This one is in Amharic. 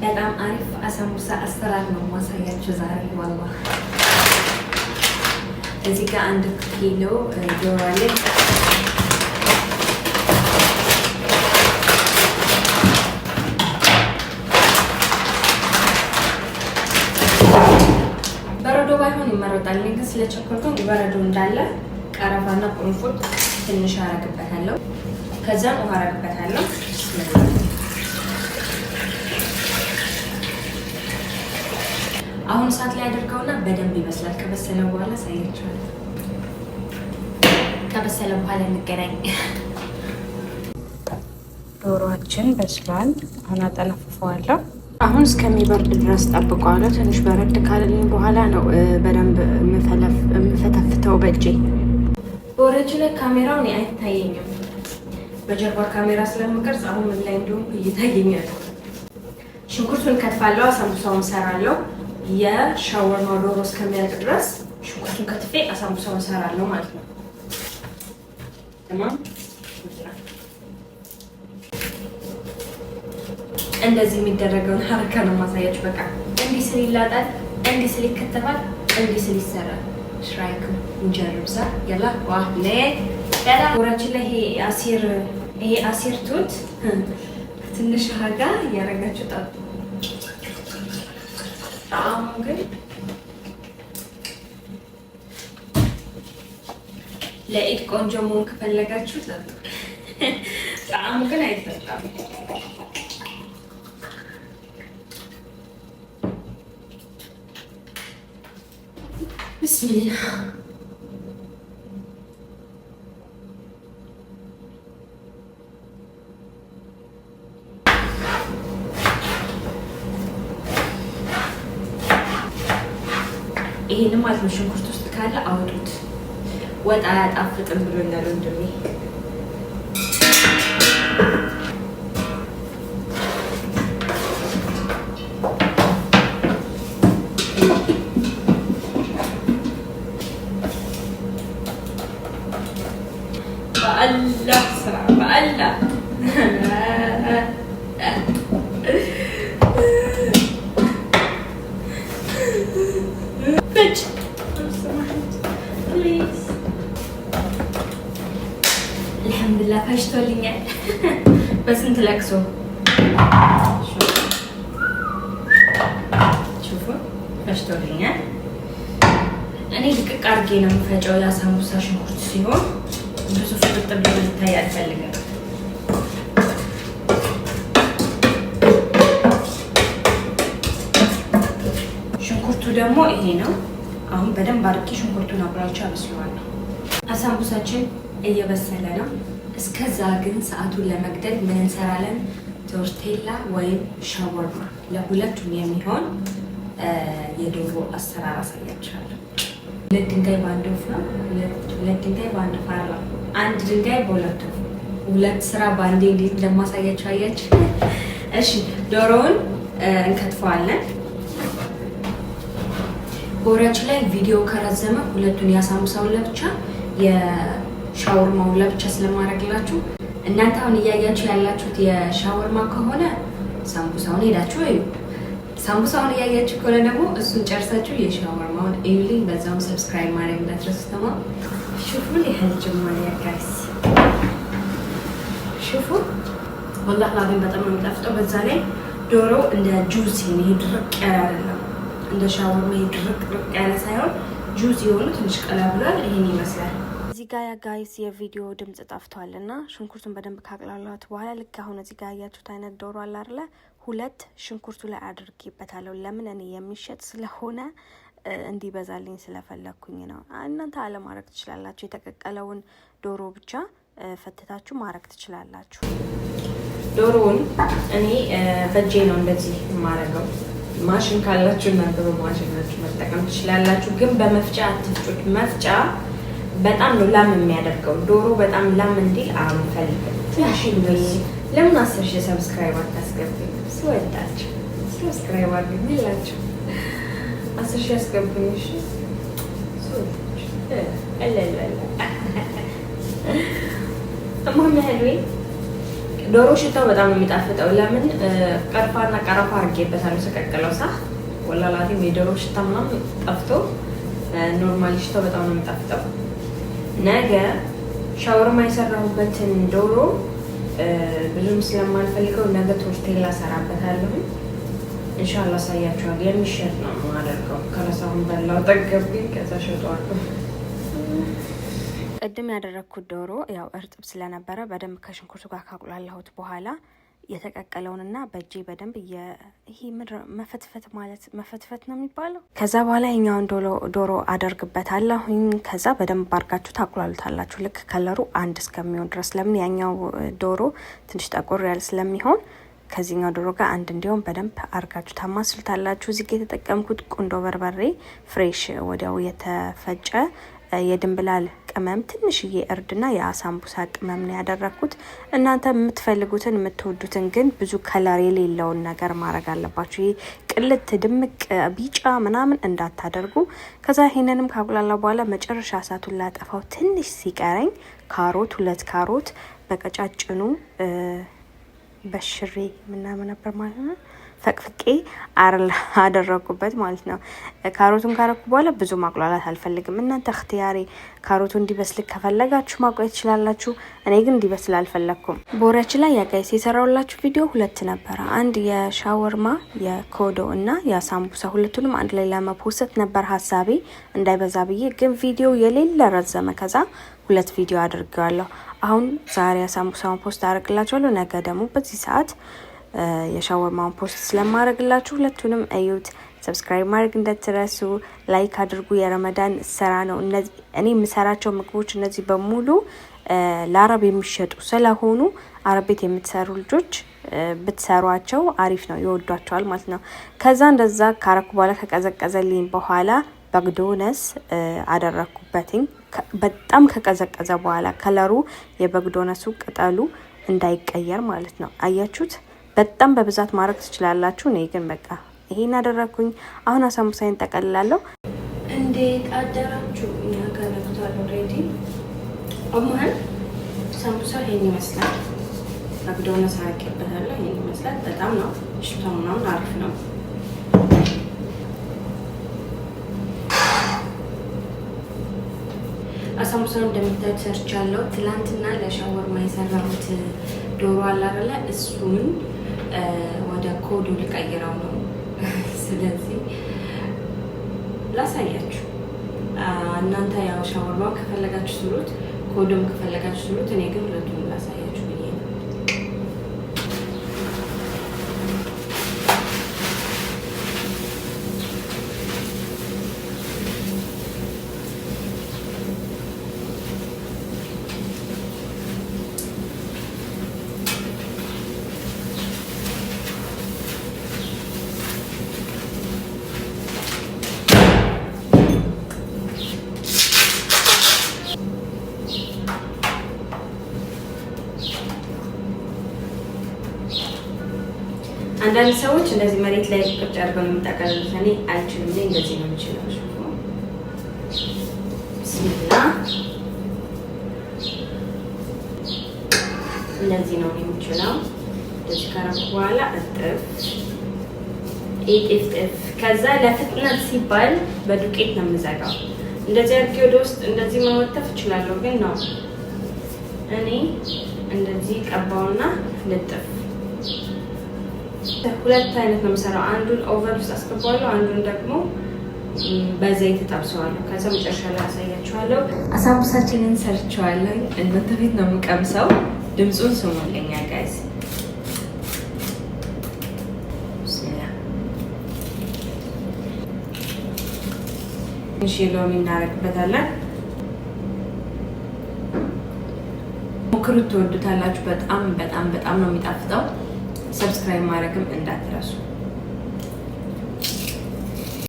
በጣም አሪፍ አሳምቡሳ አሰራር ነው ማሳያችሁ ዛሬ። والله እዚህ ጋር 1 ኪሎ ዶሮ አለ። በረዶ ባይሆን ይመረጣል፣ ግን ስለቸኮልኩኝ በረዶ እንዳለ ቀረፋና ቁርንፉድ ትንሽ አረግበታለሁ። ከዛም ውሃ አረግበታለሁ። አሁን እሳት ላይ አድርገውና በደንብ ይበስላል። ከበሰለ በኋላ ሳይቻለሁ። ከበሰለ በኋላ እንገናኝ። ዶሮአችን በስሏል። አሁን አጠነፍፈዋለሁ። አሁን እስከሚበርድ ድረስ ጠብቀዋለሁ። ትንሽ በረድ ካለልኝ በኋላ ነው በደንብ የምፈተፍተው በእጄ። በወረጅ ላይ ካሜራውን አይታየኝም፣ በጀርባ ካሜራ ስለምቀርጽ አሁን ምን ላይ እንደሆነ ይታየኛል። ሽንኩርቱን ከትፋለሁ፣ አሳምቡሳውን እሰራለሁ። የሻወርማ ዶሮ እስከሚያልቅ ድረስ ሽንኩርቱን ከትፌ አሳምቡሳውን እሰራለሁ ማለት ነው። ተማም እንደዚህ የሚደረገውን ሀረካ ነው ማሳያችሁ። በቃ እንዲህ ስል ይላጣል፣ እንዲህ ስል ይከተፋል፣ እንዲህ ስል ይሰራል። ሽራይክ እንጀርብዛ ያላ ዋህለ በላ ወራችን ላይ ይሄ አሲር ቱት ትንሽ ሀጋ ያረጋችሁ ጣጡ። ጣዕሙ ግን ለኢድ ቆንጆ መሆን ከፈለጋችሁ ጣጡ። ጣዕሙ ግን አይጠጣም። ብስሚላህ ይሄን ማለት ነው። ሽንኩርት ውስጥ ካለ አውጡት። ወጥ አያጣፍጥም ብሎኛል ወንድሜ። በአላህ ስራ በአላህ አልሐምዱሊላህ ፈሽቶልኛል። በስንት ለቅሶ ሹፉ ፈሽቶልኛል። እኔ ልቅቅ አድርጌ ነው የምፈጨው። የአሳምቡሳ ሽንኩርት ሲሆን ብዙ ፍጥጥ ብሎ ይታይ አልፈልግም። ሽንኩርቱ ደግሞ ይሄ ነው። አሁን በደንብ አድርጌ ሽንኩርቱን አብራቻ አበስለዋለሁ። አሳምቡሳችን እየበሰለ ነው። እስከዛ ግን ሰዓቱን ለመግደል ምን እንሰራለን? ቶርቴላ ወይም ሻወርማ፣ ለሁለቱም የሚሆን የዶሮ አሰራር አሳያችኋለሁ። 2 ድንጋይ በአንድ ወፍ ነው። 2 ድንጋይ በአንድ ፋር ነው። 1 ድንጋይ በ2 ወፍ። 2 ስራ በአንዴ እንዴት እንደማሳያችሁ አያችሁ። እሺ ዶሮውን እንከትፈዋለን። በወሬያችን ላይ ቪዲዮ ከረዘመ ሁለቱን የአሳምቡሳውን ለብቻ የሻወርማውን ለብቻ ስለማድረግላችሁ እናንተ አሁን እያያችሁ ያላችሁት የሻወርማ ከሆነ ሳምቡሳውን ሄዳችሁ እዩ። ሳምቡሳውን እያያችሁ ከሆነ ደግሞ እሱን ጨርሳችሁ የሻወርማውን እዩልኝ። በዛው ሰብስክራይብ ማድረግ እንዳትረሱ። ተማም ሹፉ ይሄን ጀማሪያ ጋይስ ሹፉ والله ላገኝ በጣም ነው የሚጣፍጠው። በዛ ላይ ዶሮ እንደ ጁሲ ነው፣ ድርቅ ያለ አይደለም። እንደ ሻወርማ ድርቅ ያለ ሳይሆን ጁሲ የሆኑ ትንሽ ቀላ ብሏል። ይሄን ይመስላል። እዚህ ጋር ያ ጋይስ የቪዲዮ ድምጽ ጠፍቷልና ሽንኩርቱን በደንብ ካቅላላሁት በኋላ ልክ አሁን እዚህ ጋር ያያችሁት አይነት ዶሮ አለ አይደለ? 2 ሽንኩርቱ ላይ አድርጌበታለሁ። ለምን እኔ የሚሸጥ ስለሆነ እንዲበዛልኝ ስለፈለኩኝ ነው። እናንተ አለማድረግ ትችላላችሁ። የተቀቀለውን ዶሮ ብቻ ፈትታችሁ ማድረግ ትችላላችሁ። ዶሮውን እኔ በእጄ ነው እንደዚህ የማደርገው። ማሽን ካላችሁ እናንተ በማሽናችሁ መጠቀም ትችላላችሁ፣ ግን በመፍጫ አትፍጩት። መፍጫ በጣም ነው ላም የሚያደርገው። ዶሮ በጣም ላም እንዲል አንፈልግም። ለምን 10,000 ሰብስክራይብ አታስገቡኝ? ስወዳችሁ ሰብስክራይብ አድርጉላችሁ። 10,000 አስገቡኝ። እሺ ስወዳችሁ እለለለ እማማ ሄሎይ ዶሮ ሽታው በጣም ነው የሚጣፍጠው። ለምን ቀርፋና ቀረፋ አድርጌበታለሁ ስቀቅለው ሳ ወላላቴም የዶሮ ሽታ ምናምን ጠፍቶ ኖርማሊ ሽታው በጣም ነው የሚጣፍጠው። ነገ ሻወርማ የሰራሁበትን ዶሮ ብዙም ስለማልፈልገው ነገ ቶርቴላ ሰራበታለሁ። ኢንሻአላህ አሳያችኋለሁ። የሚሸጥ ነው የማደርገው። ከረሳሁን በላው ጠገብኝ ከዛ ሸጧለሁ። ቅድም ያደረኩት ዶሮ ያው እርጥብ ስለነበረ በደንብ ከሽንኩርቱ ጋር ካቁላላሁት በኋላ የተቀቀለውንና በእጄ በደንብ ይሄ ምድር መፈትፈት ማለት መፈትፈት ነው የሚባለው። ከዛ በኋላ የኛውን ዶሮ አደርግበታለሁኝ። ከዛ በደንብ አርጋችሁ ታቁላሉታላችሁ ልክ ከለሩ አንድ እስከሚሆን ድረስ። ለምን ያኛው ዶሮ ትንሽ ጠቆር ያለ ስለሚሆን ከዚህኛው ዶሮ ጋር አንድ እንዲሆን በደንብ አርጋችሁ ታማስሉታላችሁ። እዚህ ጋር የተጠቀምኩት ቁንዶ በርበሬ ፍሬሽ ወዲያው የተፈጨ የድንብላል ቅመም ትንሽዬ እርድና የአሳምቡሳ ቅመም ነው ያደረኩት። እናንተ የምትፈልጉትን የምትወዱትን ግን ብዙ ከለር የሌለውን ነገር ማድረግ አለባችሁ። ይሄ ቅልት ድምቅ ቢጫ ምናምን እንዳታደርጉ። ከዛ ይሄንንም ካቁላላ በኋላ መጨረሻ እሳቱን ላጠፋው ትንሽ ሲቀረኝ ካሮት 2 ካሮት በቀጫጭኑ በሽሬ ምናምን ነበር ማለት ነው ፈቅፍቄ አደረኩበት ማለት ነው። ካሮቱን ካረኩ በኋላ ብዙ ማቁላላት አልፈልግም። እናንተ እክትያሪ ካሮቱ እንዲበስል ከፈለጋችሁ ማቆየት ትችላላችሁ። እኔ ግን እንዲበስል አልፈለኩም። ቦሪያችን ላይ ያጋይስ የሰራውላችሁ ቪዲዮ 2 ነበረ። አንድ የሻወርማ የኮዶ እና የሳምቡሳ ሁለቱንም አንድ ላይ ለመፖስት ነበር ሀሳቤ እንዳይበዛ ብዬ፣ ግን ቪዲዮ የሌለ ረዘመ። ከዛ 2 ቪዲዮ አድርጌዋለሁ። አሁን ዛሬ ሳምቡሳውን ፖስት አደርግላችኋለሁ። ነገ ደግሞ በዚህ ሰዓት የሻወርማውን ፖስት ስለማድረግላችሁ ሁለቱንም እዩት። ሰብስክራይብ ማድረግ እንዳትረሱ፣ ላይክ አድርጉ። የረመዳን ስራ ነው። እኔ የምሰራቸው ምግቦች እነዚህ በሙሉ ለአረብ የሚሸጡ ስለሆኑ አረብ ቤት የምትሰሩ ልጆች ብትሰሯቸው አሪፍ ነው፣ ይወዷቸዋል ማለት ነው። ከዛ እንደዛ ካረኩ በኋላ ከቀዘቀዘልኝ በኋላ በግዶነስ አደረኩበትኝ። በጣም ከቀዘቀዘ በኋላ ከለሩ የበግዶነሱ ቅጠሉ እንዳይቀየር ማለት ነው። አያችሁት? በጣም በብዛት ማድረግ ትችላላችሁ። እኔ ግን በቃ ይሄን አደረኩኝ። አሁን አሳምቡሳዬን ጠቀልላለሁ። እንዴት አደራችሁ? እኛ ጋር ለብቷል ኦልሬዲ። አሁን ሳምቡሳ ይሄን ይመስላል። በግዶነስ አድርጌበታለሁ። ይሄን ይመስላል። በጣም ነው ሽታው ምናምን አሪፍ ነው። አሳምቡሳውን እንደምታዩት ሰርቻለሁ። ትላንትና ለሻወርማ የሰራሁት ዶሮ አለ አይደለ? እሱን ወደ ኮዶ ልቀይረው ነው። ስለዚህ ላሳያችሁ። እናንተ ያው ሻወርማ ከፈለጋችሁ ስሩት፣ ኮዶም ከፈለጋችሁ ስሩት። እኔ ግን ሁለቱንም ላሳያችሁ ብዬ ነው። አንዳንድ ሰዎች እንደዚህ መሬት ላይ ቁጭ አድርገው ነው የሚጠቀልሉት። እኔ አልችልም። እኔ እንደዚህ ነው የምችለው። ቢስሚላ እንደዚህ ነው የምችለው። እንደዚህ ካረኩ በኋላ እጥፍ እጥፍ። ከዛ ለፍጥነት ሲባል በዱቄት ነው የምዘጋው። እንደዚህ አድርጌ ወደ ውስጥ እንደዚህ መወተፍ እችላለሁ፣ ግን ነው እኔ እንደዚህ ቀባውና ልጥፍ። ሁለት አይነት ነው የምሰራው። አንዱን ኦቨን ውስጥ አስገባዋለሁ፣ አንዱን ደግሞ በዘይት ተጠብሰዋለሁ። ከዛ መጨረሻ ላይ አሳያችኋለሁ። አሳምቡሳችንን ሰርቸዋለሁ። እናንተ ቤት ነው የምቀምሰው። ድምፁን ስሙልኝ ጋይስ። ትንሽ ሎሚ እናደርግበታለን። ሞክሩት፣ ትወዱታላችሁ። በጣም በጣም በጣም ነው የሚጣፍጠው። ሰብስክራይብ ማድረግም እንዳትረሱ።